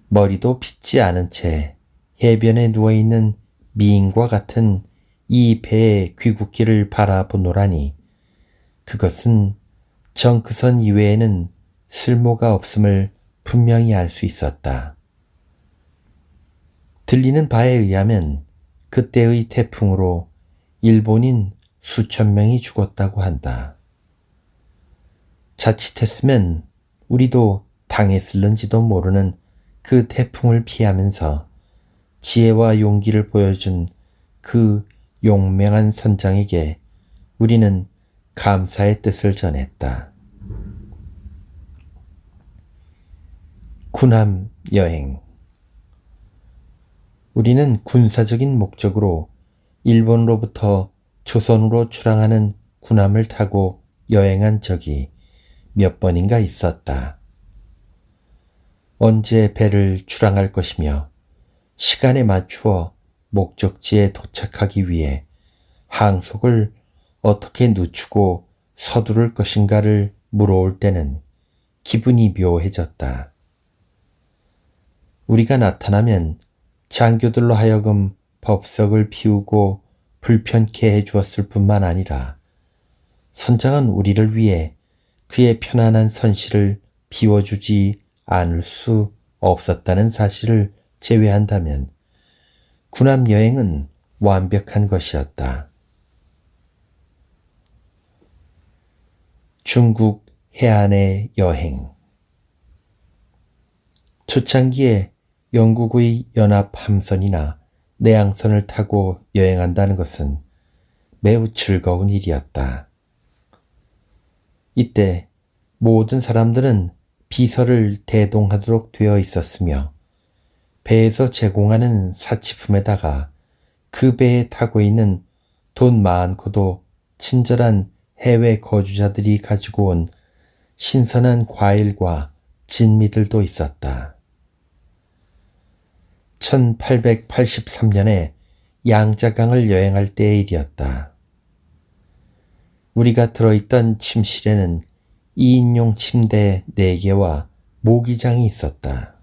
머리도 빗지 않은 채 해변에 누워있는 미인과 같은 이 배의 귀국길을 바라보노라니 그것은 정크선 이외에는 쓸모가 없음을 분명히 알 수 있었다. 들리는 바에 의하면 그때의 태풍으로 일본인 수천 명이 죽었다고 한다. 자칫했으면 우리도 당했을는지도 모르는 그 태풍을 피하면서 지혜와 용기를 보여준 그 용맹한 선장에게 우리는 감사의 뜻을 전했다. 군함 여행. 우리는 군사적인 목적으로 일본으로부터 조선으로 출항하는 군함을 타고 여행한 적이 몇 번인가 있었다. 언제 배를 출항할 것이며 시간에 맞추어 목적지에 도착하기 위해 항속을 어떻게 늦추고 서두를 것인가를 물어올 때는 기분이 묘해졌다. 우리가 나타나면 장교들로 하여금 법석을 피우고 불편케 해주었을 뿐만 아니라 선장은 우리를 위해 그의 편안한 선실을 비워주지 않을 수 없었다는 사실을 제외한다면 군함 여행은 완벽한 것이었다. 중국 해안의 여행. 초창기에 영국의 연합 함선이나 내양선을 타고 여행한다는 것은 매우 즐거운 일이었다. 이때 모든 사람들은 비서를 대동하도록 되어 있었으며 배에서 제공하는 사치품에다가 그 배에 타고 있는 돈 많고도 친절한 해외 거주자들이 가지고 온 신선한 과일과 진미들도 있었다. 1883년에 양자강을 여행할 때의 일이었다. 우리가 들어있던 침실에는 2인용 침대 4개와 모기장이 있었다.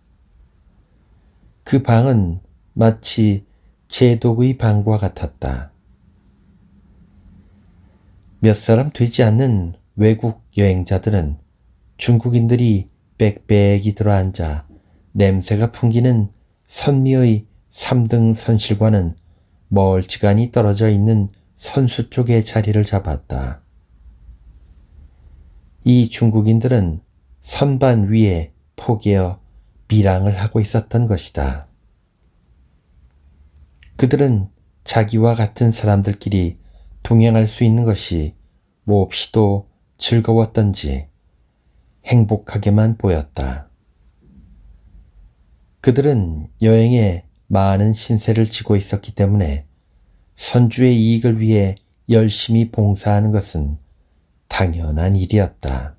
그 방은 마치 제독의 방과 같았다. 몇 사람 되지 않는 외국 여행자들은 중국인들이 빽빽이 들어앉아 냄새가 풍기는 선미의 3등 선실과는 멀찌감이 떨어져 있는 선수 쪽에 자리를 잡았다. 이 중국인들은 선반 위에 포개어 밀항을 하고 있었던 것이다. 그들은 자기와 같은 사람들끼리 동행할 수 있는 것이 몹시도 즐거웠던지 행복하게만 보였다. 그들은 여행에 많은 신세를 지고 있었기 때문에 선주의 이익을 위해 열심히 봉사하는 것은 당연한 일이었다.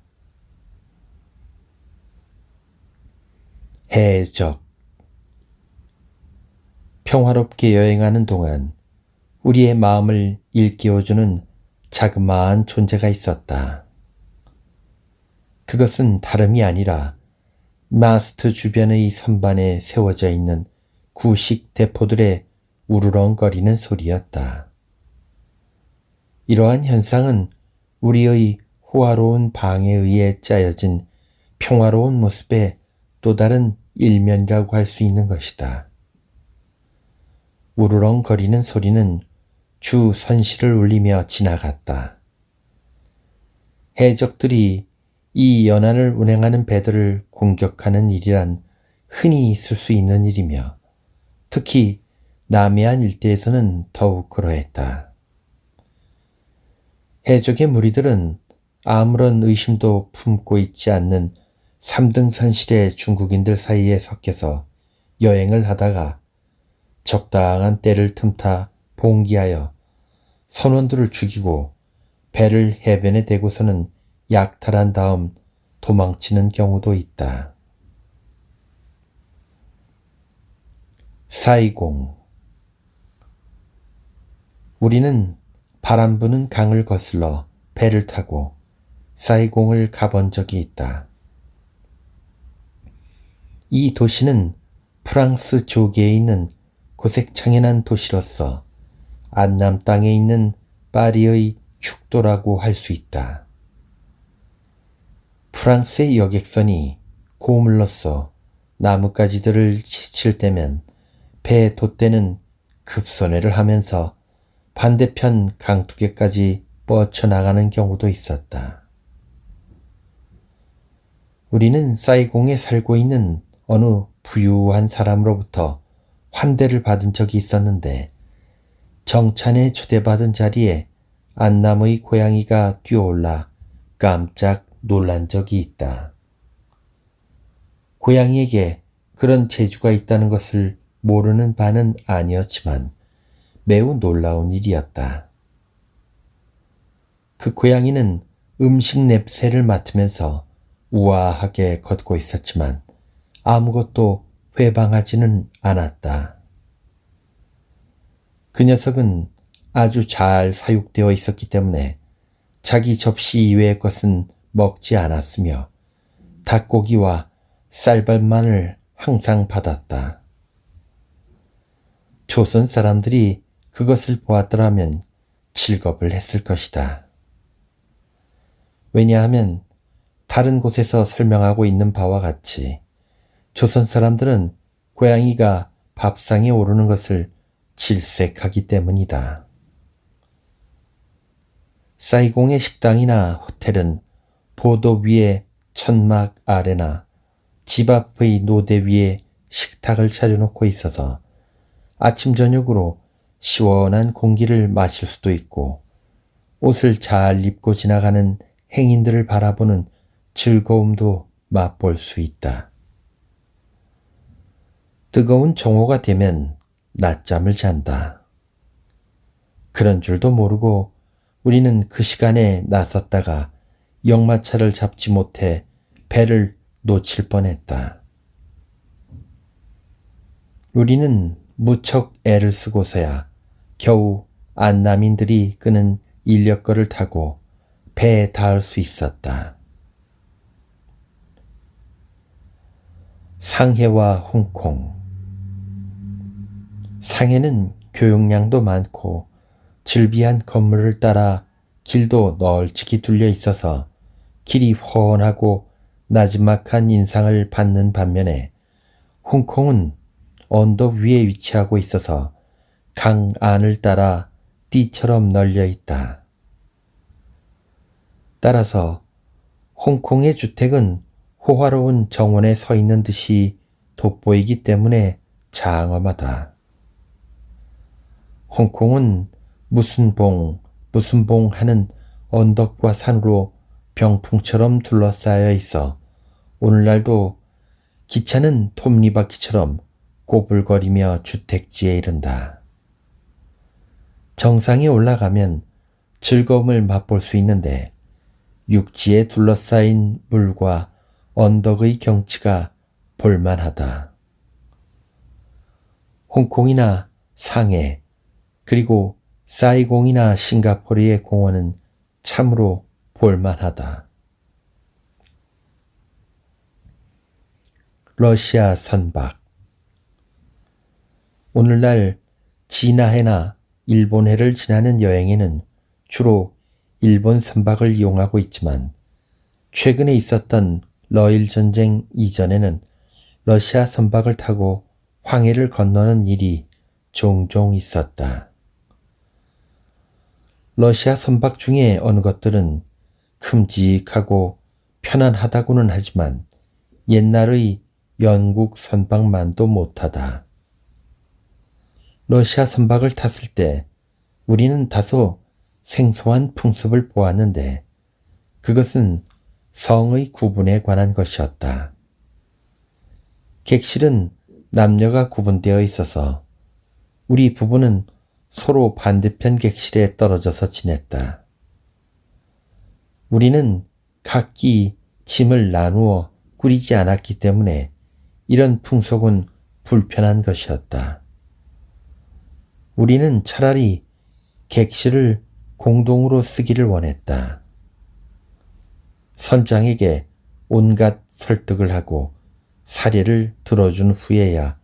해적. 평화롭게 여행하는 동안 우리의 마음을 일깨워주는 자그마한 존재가 있었다. 그것은 다름이 아니라 마스트 주변의 선반에 세워져 있는 구식 대포들의 우르렁거리는 소리였다. 이러한 현상은 우리의 호화로운 방에 의해 짜여진 평화로운 모습의 또 다른 일면이라고 할 수 있는 것이다. 우르렁거리는 소리는 주 선시를 울리며 지나갔다. 해적들이 이 연안을 운행하는 배들을 공격하는 일이란 흔히 있을 수 있는 일이며 특히 남해안 일대에서는 더욱 그러했다. 해적의 무리들은 아무런 의심도 품고 있지 않는 3등 선실의 중국인들 사이에 섞여서 여행을 하다가 적당한 때를 틈타 봉기하여 선원들을 죽이고 배를 해변에 대고서는 약탈한 다음 도망치는 경우도 있다. 사이공. 우리는 바람 부는 강을 거슬러 배를 타고 사이공을 가본 적이 있다. 이 도시는 프랑스 조계에 있는 고색 청연한 도시로서 안남 땅에 있는 파리의 축도라고 할 수 있다. 프랑스의 여객선이 고물로써 나뭇가지들을 지칠 때면 배 돛대는 급선회를 하면서 반대편 강두개까지 뻗쳐나가는 경우도 있었다. 우리는 사이공에 살고 있는 어느 부유한 사람으로부터 환대를 받은 적이 있었는데 정찬에 초대받은 자리에 안남의 고양이가 뛰어올라 깜짝 놀란 적이 있다. 고양이에게 그런 재주가 있다는 것을 모르는 바는 아니었지만 매우 놀라운 일이었다. 그 고양이는 음식 냄새를 맡으면서 우아하게 걷고 있었지만 아무것도 회방하지는 않았다. 그 녀석은 아주 잘 사육되어 있었기 때문에 자기 접시 이외의 것은 먹지 않았으며 닭고기와 쌀밥만을 항상 받았다. 조선 사람들이 그것을 보았더라면 즐겁을 했을 것이다. 왜냐하면 다른 곳에서 설명하고 있는 바와 같이 조선 사람들은 고양이가 밥상에 오르는 것을 질색하기 때문이다. 사이공의 식당이나 호텔은 보도 위에 천막 아래나 집 앞의 노대 위에 식탁을 차려놓고 있어서 아침 저녁으로 시원한 공기를 마실 수도 있고 옷을 잘 입고 지나가는 행인들을 바라보는 즐거움도 맛볼 수 있다. 뜨거운 정오가 되면 낮잠을 잔다. 그런 줄도 모르고 우리는 그 시간에 나섰다가 역마차를 잡지 못해 배를 놓칠 뻔했다. 우리는 무척 애를 쓰고서야 겨우 안남인들이 끄는 인력거를 타고 배에 닿을 수 있었다. 상해와 홍콩. 상해는 교역량도 많고 즐비한 건물을 따라 길도 널찍이 뚫려 있어서 길이 훤하고 나지막한 인상을 받는 반면에 홍콩은 언덕 위에 위치하고 있어서 강 안을 따라 띠처럼 널려 있다. 따라서 홍콩의 주택은 호화로운 정원에 서 있는 듯이 돋보이기 때문에 장엄하다. 홍콩은 무슨 봉 하는 언덕과 산으로 병풍처럼 둘러싸여 있어 오늘날도 기차는 톱니바퀴처럼 꼬불거리며 주택지에 이른다. 정상에 올라가면 즐거움을 맛볼 수 있는데 육지에 둘러싸인 물과 언덕의 경치가 볼만하다. 홍콩이나 상해 그리고 사이공이나 싱가포르의 공원은 참으로 볼만하다. 러시아 선박. 오늘날 진화해나 일본해를 지나는 여행에는 주로 일본 선박을 이용하고 있지만 최근에 있었던 러일 전쟁 이전에는 러시아 선박을 타고 황해를 건너는 일이 종종 있었다. 러시아 선박 중에 어느 것들은 큼직하고 편안하다고는 하지만 옛날의 영국 선박만도 못하다. 러시아 선박을 탔을 때 우리는 다소 생소한 풍습을 보았는데 그것은 성의 구분에 관한 것이었다. 객실은 남녀가 구분되어 있어서 우리 부부는 서로 반대편 객실에 떨어져서 지냈다. 우리는 각기 짐을 나누어 꾸리지 않았기 때문에 이런 풍속은 불편한 것이었다. 우리는 차라리 객실을 공동으로 쓰기를 원했다. 선장에게 온갖 설득을 하고 사례를 들어준 후에야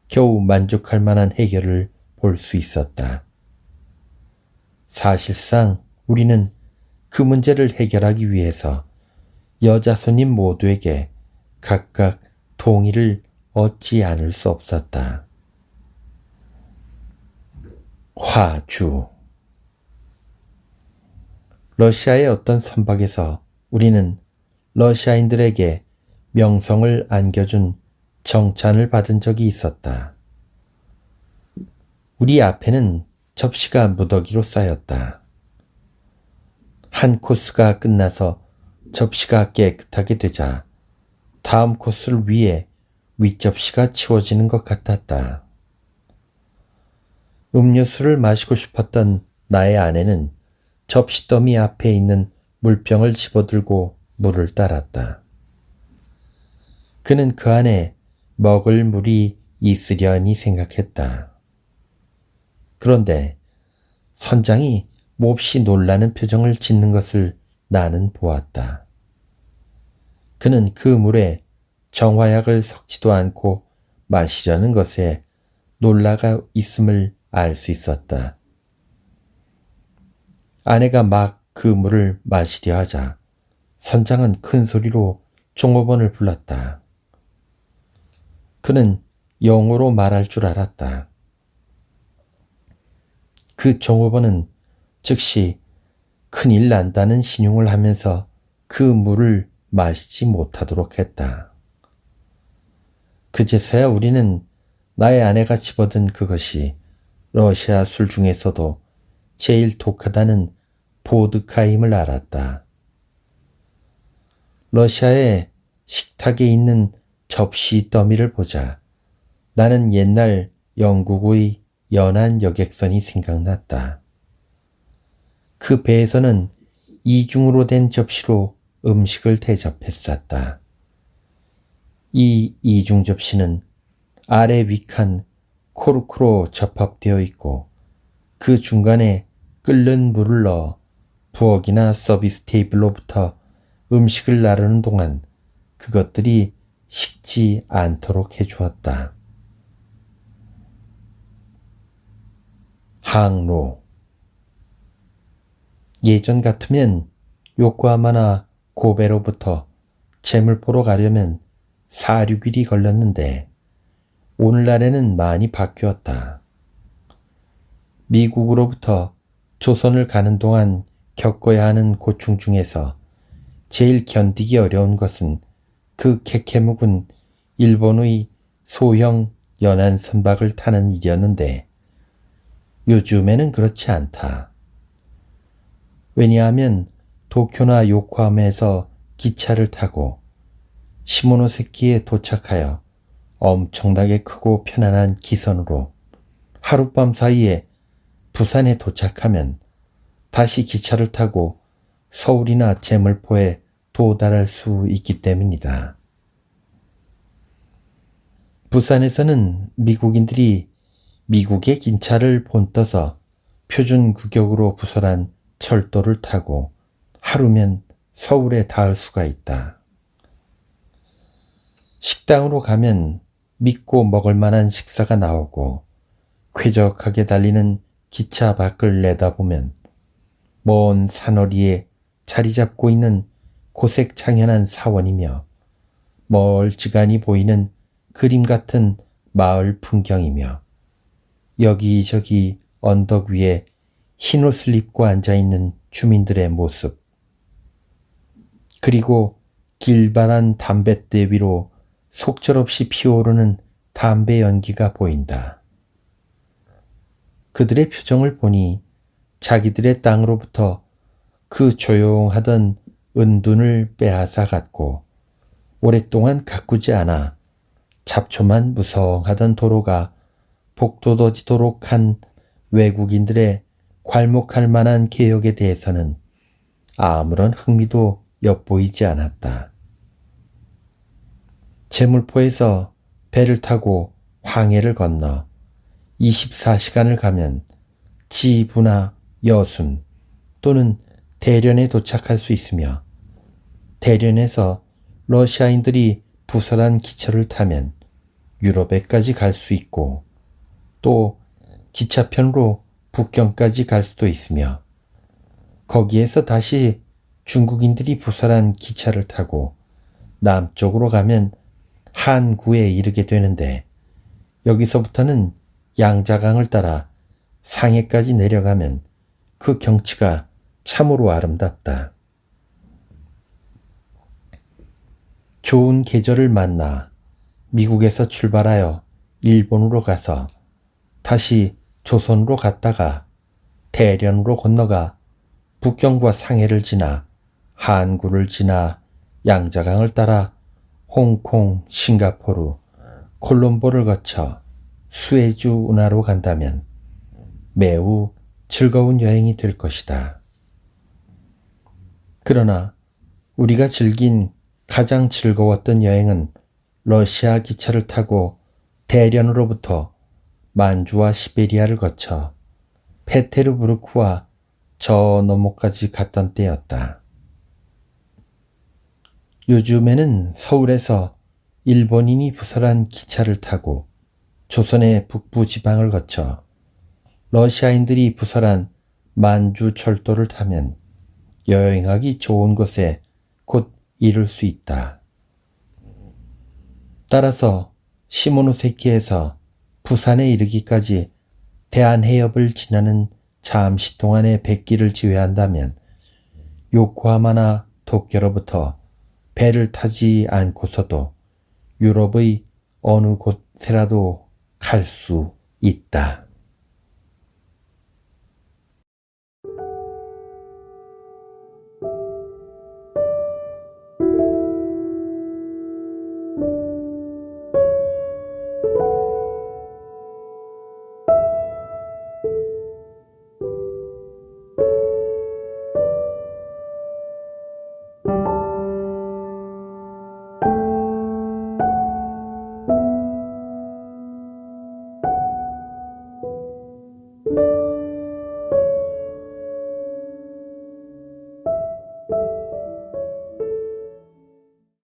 겨우 만족할 만한 해결을 볼 수 있었다. 사실상 우리는 그 문제를 해결하기 위해서 여자 손님 모두에게 각각 동의를 얻지 않을 수 없었다. 화주. 러시아의 어떤 선박에서 우리는 러시아인들에게 명성을 안겨준 정찬을 받은 적이 있었다. 우리 앞에는 접시가 무더기로 쌓였다. 한 코스가 끝나서 접시가 깨끗하게 되자 다음 코스를 위해 윗접시가 치워지는 것 같았다. 음료수를 마시고 싶었던 나의 아내는 접시 더미 앞에 있는 물병을 집어들고 물을 따랐다. 그는 그 안에 먹을 물이 있으려니 생각했다. 그런데 선장이 몹시 놀라는 표정을 짓는 것을 나는 보았다. 그는 그 물에 정화약을 섞지도 않고 마시려는 것에 놀라가 있음을 알 수 있었다. 아내가 막 그 물을 마시려 하자 선장은 큰 소리로 종업원을 불렀다. 그는 영어로 말할 줄 알았다. 그 종업원은 즉시 큰일 난다는 신용을 하면서 그 물을 마시지 못하도록 했다. 그제서야 우리는 나의 아내가 집어든 그것이 러시아 술 중에서도 제일 독하다는 보드카임을 알았다. 러시아의 식탁에 있는 접시 더미를 보자 나는 옛날 영국의 연안 여객선이 생각났다. 그 배에서는 이중으로 된 접시로 음식을 대접했었다. 이 이중 접시는 아래 윗칸 코르크로 접합되어 있고 그 중간에 끓는 물을 넣어 부엌이나 서비스 테이블로부터 음식을 나르는 동안 그것들이 식지 않도록 해주었다. 항로. 예전 같으면 요코하마나 고베로부터 재물 보러 가려면 4, 6일이 걸렸는데 오늘날에는 많이 바뀌었다. 미국으로부터 조선을 가는 동안 겪어야 하는 고충 중에서 제일 견디기 어려운 것은 그 캐캐묵은 일본의 소형 연안 선박을 타는 일이었는데 요즘에는 그렇지 않다. 왜냐하면 도쿄나 요코하마에서 기차를 타고 시모노세키에 도착하여 엄청나게 크고 편안한 기선으로 하룻밤 사이에 부산에 도착하면 다시 기차를 타고 서울이나 제물포에 도달할 수 있기 때문이다. 부산에서는 미국인들이 미국의 기차를 본떠서 표준 규격으로 부설한 철도를 타고 하루면 서울에 닿을 수가 있다. 식당으로 가면 믿고 먹을 만한 식사가 나오고 쾌적하게 달리는 기차 밖을 내다보면 먼 산허리에 자리 잡고 있는 고색창연한 사원이며 멀지간히 보이는 그림 같은 마을 풍경이며 여기저기 언덕 위에 흰옷을 입고 앉아있는 주민들의 모습, 그리고 길바란 담뱃대 위로 속절없이 피어오르는 담배 연기가 보인다. 그들의 표정을 보니 자기들의 땅으로부터 그 조용하던 은둔을 빼앗아 갔고 오랫동안 가꾸지 않아 잡초만 무성하던 도로가 복돋아지도록 한 외국인들의 괄목할 만한 개혁에 대해서는 아무런 흥미도 엿보이지 않았다. 제물포에서 배를 타고 황해를 건너 24시간을 가면 지부나 여순 또는 대련에 도착할 수 있으며 대련에서 러시아인들이 부설한 기차를 타면 유럽에까지 갈 수 있고 또 기차편으로 북경까지 갈 수도 있으며 거기에서 다시 중국인들이 부설한 기차를 타고 남쪽으로 가면 한구에 이르게 되는데 여기서부터는 양자강을 따라 상해까지 내려가면 그 경치가 참으로 아름답다. 좋은 계절을 만나 미국에서 출발하여 일본으로 가서 다시 조선으로 갔다가 대련으로 건너가 북경과 상해를 지나 한구를 지나 양자강을 따라 홍콩, 싱가포르, 콜롬보를 거쳐 수에즈 운하로 간다면 매우 즐거운 여행이 될 것이다. 그러나 우리가 즐긴 가장 즐거웠던 여행은 러시아 기차를 타고 대련으로부터 만주와 시베리아를 거쳐 페테르부르크와 저 너머까지 갔던 때였다. 요즘에는 서울에서 일본인이 부설한 기차를 타고 조선의 북부 지방을 거쳐 러시아인들이 부설한 만주 철도를 타면 여행하기 좋은 곳에 곧 이룰 수 있다. 따라서 시모노세키에서 부산에 이르기까지 대한해협을 지나는 잠시 동안의 백기를 제외한다면 요코하마나 도쿄로부터 배를 타지 않고서도 유럽의 어느 곳에라도 갈 수 있다.